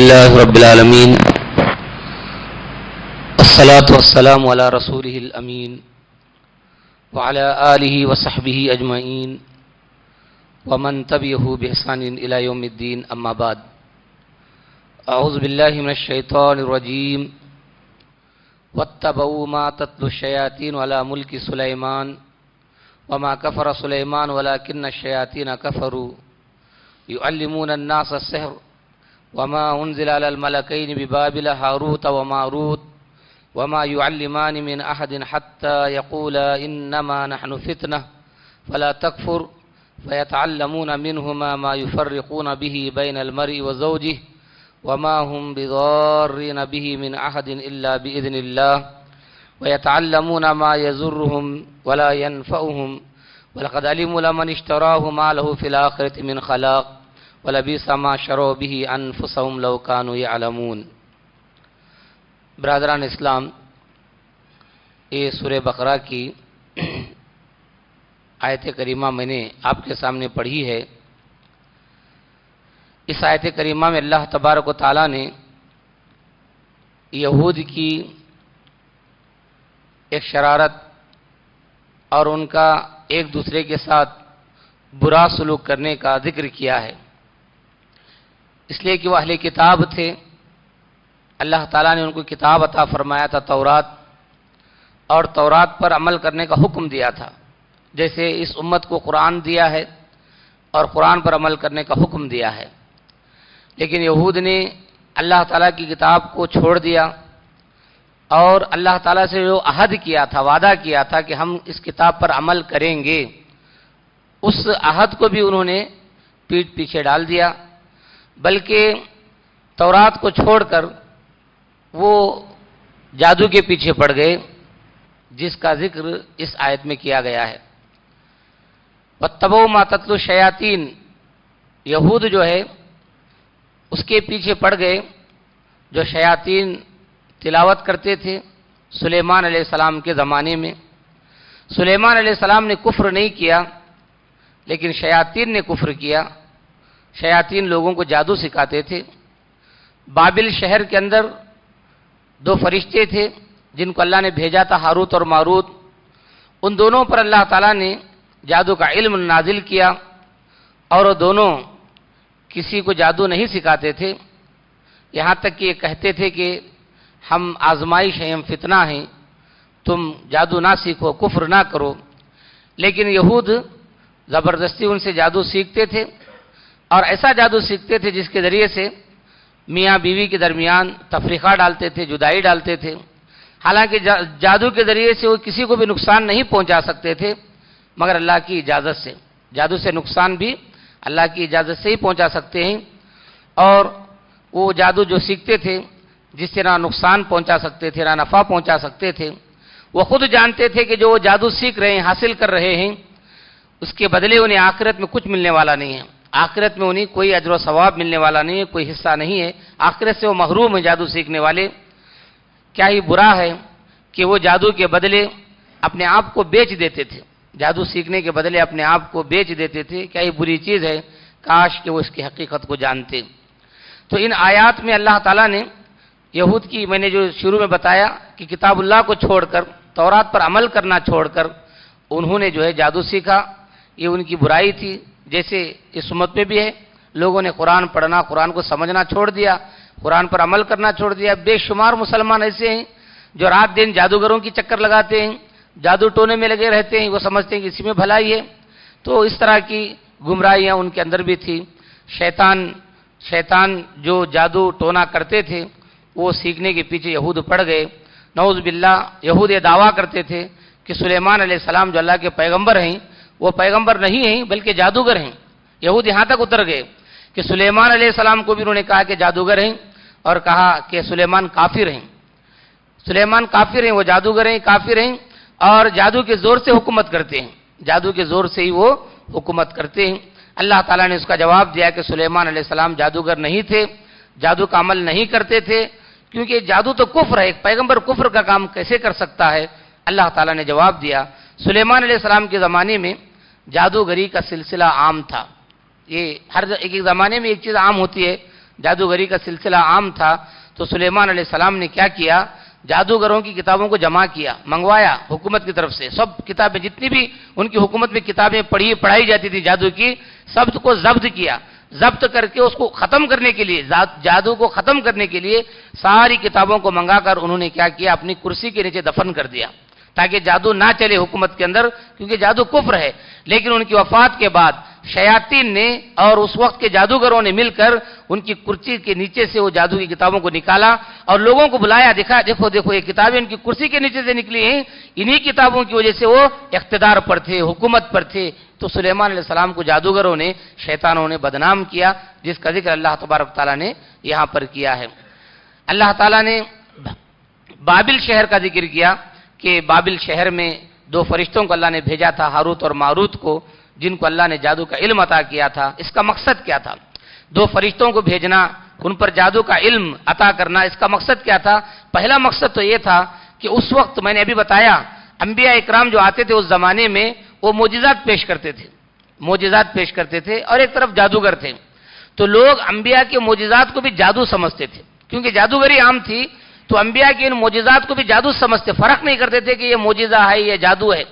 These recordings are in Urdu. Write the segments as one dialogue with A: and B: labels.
A: لله رب العالمين والصلاة والسلام على رسوله الأمين وعلى آله وصحبه أجمعين ومن تبعه بإحسان إلى يوم الدين أما بعد أعوذ بالله من الشيطان الرجيم واتبعوا ما تتلو الشياطين على ملك سليمان وما كفر سليمان ولكن الشياطين كفروا يعلمون الناس السحر وما أنزل على الملكين ببابل هاروت وماروت وما يعلمان من أحد حتى يقولا إنما نحن فتنة فلا تكفر فيتعلمون منهما ما يفرقون به بين المرء وزوجه وما هم بضارين به من أحد إلا بإذن الله ويتعلمون ما يضرهم ولا ينفعهم ولقد علموا لمن اشتراه ما له في الآخرة من خلاق وَلَبِئْسَ مَا شَرَوْا بِهِ أَنفُسَهُمْ لَوْ كَانُوا يَعْلَمُونَ۔ برادران اسلام، یہ سورہ بقرہ کی آیت کریمہ میں نے آپ کے سامنے پڑھی ہے۔ اس آیت کریمہ میں اللہ تبارک و تعالیٰ نے یہود کی ایک شرارت اور ان کا ایک دوسرے کے ساتھ برا سلوک کرنے کا ذکر کیا ہے، اس لیے کہ وہ اہل کتاب تھے۔ اللہ تعالیٰ نے ان کو کتاب عطا فرمایا تھا تورات، اور تورات پر عمل کرنے کا حکم دیا تھا، جیسے اس امت کو قرآن دیا ہے اور قرآن پر عمل کرنے کا حکم دیا ہے۔ لیکن یہود نے اللہ تعالیٰ کی کتاب کو چھوڑ دیا اور اللہ تعالیٰ سے جو عہد کیا تھا، وعدہ کیا تھا کہ ہم اس کتاب پر عمل کریں گے، اس عہد کو بھی انہوں نے پیٹھ پیچھے ڈال دیا، بلکہ تورات کو چھوڑ کر وہ جادو کے پیچھے پڑ گئے، جس کا ذکر اس آیت میں کیا گیا ہے۔ وَاتَّبَعُوا مَا تَتْلُو الشَّيَاطِينُ، یہود جو ہے اس کے پیچھے پڑ گئے جو شیاطین تلاوت کرتے تھے سلیمان علیہ السلام کے زمانے میں۔ سلیمان علیہ السلام نے کفر نہیں کیا، لیکن شیاطین نے کفر کیا۔ شیاطین لوگوں کو جادو سکھاتے تھے۔ بابل شہر کے اندر دو فرشتے تھے جن کو اللہ نے بھیجا تھا، ہاروت اور ماروت۔ ان دونوں پر اللہ تعالیٰ نے جادو کا علم نازل کیا، اور وہ دونوں کسی کو جادو نہیں سکھاتے تھے، یہاں تک کہ یہ کہتے تھے کہ ہم آزمائش ہیں، ہم فتنہ ہیں، تم جادو نہ سیکھو، کفر نہ کرو۔ لیکن یہود زبردستی ان سے جادو سیکھتے تھے، اور ایسا جادو سیکھتے تھے جس کے ذریعے سے میاں بیوی کے درمیان تفریقہ ڈالتے تھے، جدائی ڈالتے تھے۔ حالانکہ جادو کے ذریعے سے وہ کسی کو بھی نقصان نہیں پہنچا سکتے تھے مگر اللہ کی اجازت سے۔ جادو سے نقصان بھی اللہ کی اجازت سے ہی پہنچا سکتے ہیں، اور وہ جادو جو سیکھتے تھے جس سے نہ نقصان پہنچا سکتے تھے نہ نفع پہنچا سکتے تھے، وہ خود جانتے تھے کہ جو وہ جادو سیکھ رہے ہیں، حاصل کر رہے ہیں، اس کے بدلے انہیں آخرت میں کچھ ملنے والا نہیں ہے۔ آخرت میں انہیں کوئی اجر و ثواب ملنے والا نہیں ہے، کوئی حصہ نہیں ہے، آخرت سے وہ محروم ہیں جادو سیکھنے والے۔ کیا ہی برا ہے کہ وہ جادو کے بدلے اپنے آپ کو بیچ دیتے تھے، جادو سیکھنے کے بدلے اپنے آپ کو بیچ دیتے تھے۔ کیا ہی بری چیز ہے، کاش کہ وہ اس کی حقیقت کو جانتے۔ تو ان آیات میں اللہ تعالیٰ نے یہود کی، میں نے جو شروع میں بتایا کہ کتاب اللہ کو چھوڑ کر، تورات پر عمل کرنا چھوڑ کر انہوں نے جو ہے جادو سیکھا، یہ ان کی برائی تھی۔ جیسے اس امت میں بھی ہے، لوگوں نے قرآن پڑھنا، قرآن کو سمجھنا چھوڑ دیا، قرآن پر عمل کرنا چھوڑ دیا۔ بے شمار مسلمان ایسے ہیں جو رات دن جادوگروں کی چکر لگاتے ہیں، جادو ٹونے میں لگے رہتے ہیں، وہ سمجھتے ہیں کہ اسی میں بھلائی ہے۔ تو اس طرح کی گمراہیاں ان کے اندر بھی تھی۔ شیطان جو جادو ٹونا کرتے تھے وہ سیکھنے کے پیچھے یہود پڑ گئے۔ نعوذ باللہ، یہود یہ دعویٰ کرتے تھے کہ سلیمان علیہ السلام جو اللہ کے پیغمبر ہیں، وہ پیغمبر نہیں ہیں بلکہ جادوگر ہیں۔ یہود یہاں تک اتر گئے کہ سلیمان علیہ السلام کو بھی انہوں نے کہا کہ جادوگر ہیں، اور کہا کہ سلیمان کافر ہیں۔ سلیمان کافر ہیں، وہ جادوگر ہیں، کافر ہیں، اور جادو کے زور سے حکومت کرتے ہیں، جادو کے زور سے ہی وہ حکومت کرتے ہیں۔ اللہ تعالیٰ نے اس کا جواب دیا کہ سلیمان علیہ السلام جادوگر نہیں تھے، جادو کا عمل نہیں کرتے تھے، کیونکہ جادو تو کفر ہے، ایک پیغمبر کفر کا کام کیسے کر سکتا ہے؟ اللہ تعالیٰ نے جواب دیا۔ سلیمان علیہ السلام کے زمانے میں جادوگری کا سلسلہ عام تھا۔ یہ ہر ایک زمانے میں ایک چیز عام ہوتی ہے، جادوگری کا سلسلہ عام تھا، تو سلیمان علیہ السلام نے کیا کیا، جادوگروں کی کتابوں کو جمع کیا، منگوایا حکومت کی طرف سے، سب کتابیں جتنی بھی ان کی حکومت میں کتابیں پڑھائی جاتی تھی جادو کی، سب کو ضبط کیا، ضبط کر کے اس کو ختم کرنے کے لیے، جادو کو ختم کرنے کے لیے ساری کتابوں کو منگا کر انہوں نے کیا کیا، اپنی کرسی کے نیچے دفن کر دیا تاکہ جادو نہ چلے حکومت کے اندر، کیونکہ جادو کفر ہے۔ لیکن ان کی وفات کے بعد شیاطین نے اور اس وقت کے جادوگروں نے مل کر ان کی کرسی کے نیچے سے وہ جادو کی کتابوں کو نکالا اور لوگوں کو بلایا، دیکھو یہ کتابیں ان کی کرسی کے نیچے سے نکلی ہیں، انہی کتابوں کی وجہ سے وہ اقتدار پر تھے، حکومت پر تھے۔ تو سلیمان علیہ السلام کو جادوگروں نے، شیطانوں نے بدنام کیا، جس کا ذکر اللہ تبارک تعالیٰ نے یہاں پر کیا ہے۔ اللہ تعالیٰ نے بابل شہر کا ذکر کیا کہ بابل شہر میں 2 فرشتوں کو اللہ نے بھیجا تھا، ہاروت اور ماروت کو، جن کو اللہ نے جادو کا علم عطا کیا تھا۔ اس کا مقصد کیا تھا؟ 2 فرشتوں کو بھیجنا، ان پر جادو کا علم عطا کرنا، اس کا مقصد کیا تھا؟ پہلا مقصد تو یہ تھا کہ اس وقت میں نے ابھی بتایا، انبیاء اکرام جو آتے تھے اس زمانے میں وہ معجزات پیش کرتے تھے اور ایک طرف جادوگر تھے، تو لوگ انبیاء کے معجزات کو بھی جادو سمجھتے تھے، کیونکہ جادوگری عام تھی، تو انبیاء کے ان معجزات کو بھی جادو سمجھتے، فرق نہیں کرتے تھے کہ یہ معجزہ ہے یہ جادو ہے۔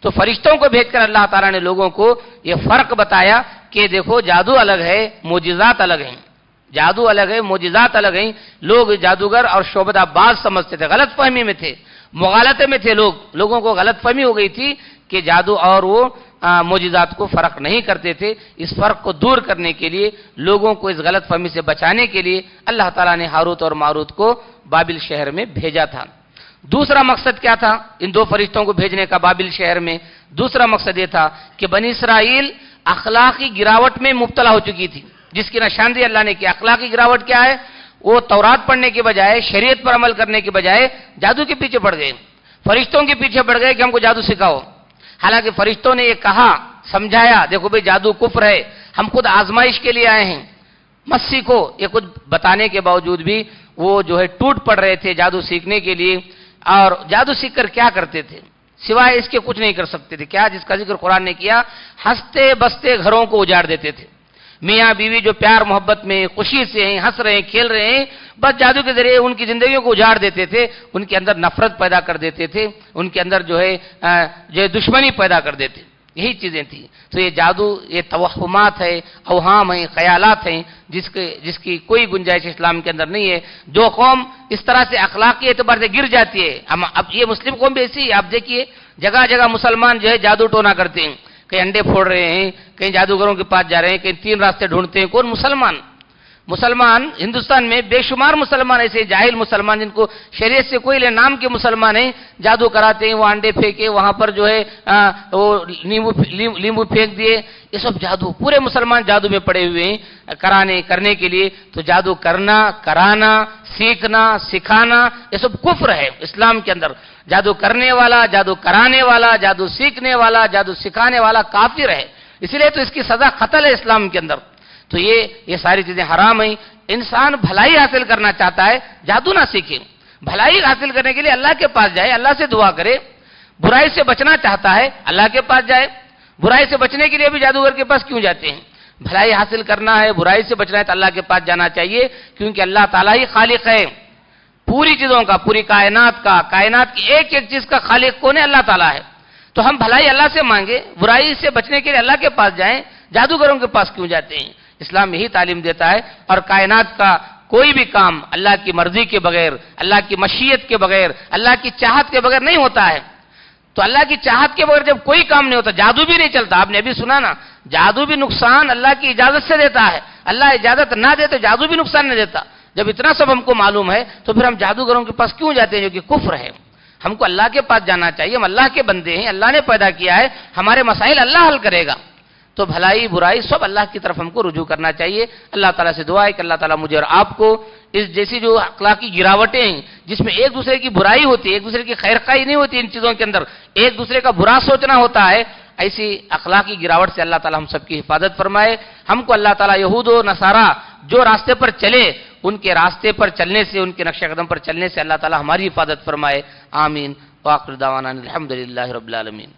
A: تو فرشتوں کو بھیج کر اللہ تعالیٰ نے لوگوں کو یہ فرق بتایا کہ دیکھو جادو الگ ہے، معجزات الگ ہیں، جادو الگ ہے، معجزات الگ ہیں۔ لوگ جادوگر اور شعبدہ باز سمجھتے تھے، غلط فہمی میں تھے، مغالطے میں تھے، لوگوں کو غلط فہمی ہو گئی تھی کہ جادو اور وہ معجزات کو فرق نہیں کرتے تھے۔ اس فرق کو دور کرنے کے لیے، لوگوں کو اس غلط فہمی سے بچانے کے لیے اللہ تعالیٰ نے ہاروت اور ماروت کو بابل شہر میں بھیجا تھا۔ دوسرا مقصد کیا تھا ان 2 فرشتوں کو بھیجنے کا بابل شہر میں؟ دوسرا مقصد یہ تھا کہ بنی اسرائیل اخلاقی گراوٹ میں مبتلا ہو چکی تھی، جس کی نشاندہی اللہ نے کی۔ اخلاقی گراوٹ کیا ہے؟ وہ تورات پڑھنے کے بجائے، شریعت پر عمل کرنے کے بجائے جادو کے پیچھے پڑ گئے، فرشتوں کے پیچھے پڑ گئے کہ ہم کو جادو سکھاؤ۔ حالانکہ فرشتوں نے یہ کہا، سمجھایا، دیکھو بھئی جادو کفر ہے، ہم خود آزمائش کے لیے آئے ہیں، مت سیکھو۔ یہ کچھ بتانے کے باوجود بھی وہ جو ہے ٹوٹ پڑ رہے تھے جادو سیکھنے کے لیے، اور جادو سیکھ کر کیا کرتے تھے؟ سوائے اس کے کچھ نہیں کر سکتے تھے۔ کیا؟ جس کا ذکر قرآن نے کیا، ہنستے بستے گھروں کو اجاڑ دیتے تھے۔ میاں بیوی جو پیار محبت میں خوشی سے ہیں، ہنس رہے ہیں، کھیل رہے ہیں، بس جادو کے ذریعے ان کی زندگیوں کو اجاڑ دیتے تھے، ان کے اندر نفرت پیدا کر دیتے تھے، ان کے اندر جو ہے دشمنی پیدا کر دیتے، یہی چیزیں تھیں۔ تو یہ جادو، یہ توہمات ہے، اوہام ہیں، خیالات ہیں، جس کی کوئی گنجائش اسلام کے اندر نہیں ہے۔ جو قوم اس طرح سے اخلاقی اعتبار سے گر جاتی ہے، اب یہ مسلم قوم بھی ایسی ہے، آپ دیکھیے جگہ جگہ مسلمان جو ہے جادو ٹونا کرتے ہیں، کہیں انڈے پھوڑ رہے ہیں، کہیں جادوگروں کے پاس جا رہے ہیں، کہیں 3 راستے ڈھونڈتے ہیں۔ کون؟ مسلمان ہندوستان میں بے شمار مسلمان ایسے جاہل مسلمان جن کو شریعت سے کوئی نام کے مسلمان ہیں، جادو کراتے ہیں، وہ انڈے پھینکے، وہاں پر جو ہے وہ لیمبو پھینک دیے، یہ سب جادو، پورے مسلمان جادو میں پڑے ہوئے ہیں کرنے کے لیے۔ تو جادو کرنا، کرانا، سیکھنا، سکھانا، یہ سب کفر ہے اسلام کے اندر۔ جادو کرنے والا، جادو کرانے والا، جادو سیکھنے والا، جادو سکھانے والا کافر ہے، اس لیے تو اس کی سزا قتل ہے اسلام کے اندر۔ تو یہ ساری چیزیں حرام ہیں۔ انسان بھلائی حاصل کرنا چاہتا ہے، جادو نہ سیکھے، بھلائی حاصل کرنے کے لیے اللہ کے پاس جائے، اللہ سے دعا کرے۔ برائی سے بچنا چاہتا ہے، اللہ کے پاس جائے۔ برائی سے بچنے کے لیے بھی جادوگر کے پاس کیوں جاتے ہیں؟ بھلائی حاصل کرنا ہے، برائی سے بچنا ہے تو اللہ کے پاس جانا چاہیے، کیونکہ اللہ تعالیٰ ہی خالق ہے پوری چیزوں کا، پوری کائنات کا، کائنات کی ایک ایک چیز کا خالق کون ہے؟ اللہ تعالیٰ ہے۔ تو ہم بھلائی اللہ سے مانگے، برائی سے بچنے کے لیے اللہ کے پاس جائیں، جادوگروں کے پاس کیوں جاتے ہیں؟ اسلام یہی تعلیم دیتا ہے۔ اور کائنات کا کوئی بھی کام اللہ کی مرضی کے بغیر، اللہ کی مشیت کے بغیر، اللہ کی چاہت کے بغیر نہیں ہوتا ہے۔ تو اللہ کی چاہت کے بغیر جب کوئی کام نہیں ہوتا، جادو بھی نہیں چلتا۔ آپ نے ابھی سنا نا، جادو بھی نقصان اللہ کی اجازت سے دیتا ہے، اللہ اجازت نہ دے تو جادو بھی نقصان نہیں دیتا۔ جب اتنا سب ہم کو معلوم ہے تو پھر ہم جادوگروں کے پاس کیوں جاتے ہیں جو کہ کفر ہے؟ ہم کو اللہ کے پاس جانا چاہیے، ہم اللہ کے بندے ہیں، اللہ نے پیدا کیا ہے، ہمارے مسائل اللہ حل کرے گا۔ تو بھلائی برائی سب اللہ کی طرف ہم کو رجوع کرنا چاہیے۔ اللہ تعالیٰ سے دعا ہے کہ اللہ تعالیٰ مجھے اور آپ کو اس جیسی جو اخلاقی گراوٹیں ہیں جس میں ایک دوسرے کی برائی ہوتی ہے، ایک دوسرے کی خیر خواہی نہیں ہوتی، ان چیزوں کے اندر ایک دوسرے کا برا سوچنا ہوتا ہے، ایسی اخلاقی گراوٹ سے اللہ تعالیٰ ہم سب کی حفاظت فرمائے۔ ہم کو اللہ تعالیٰ یہود و نصارہ جو راستے پر چلے ان کے راستے پر چلنے سے، ان کے نقش قدم پر چلنے سے اللہ تعالیٰ ہماری حفاظت فرمائے۔ آمین۔ وآخر دعوانا الحمدللہ رب العالمین۔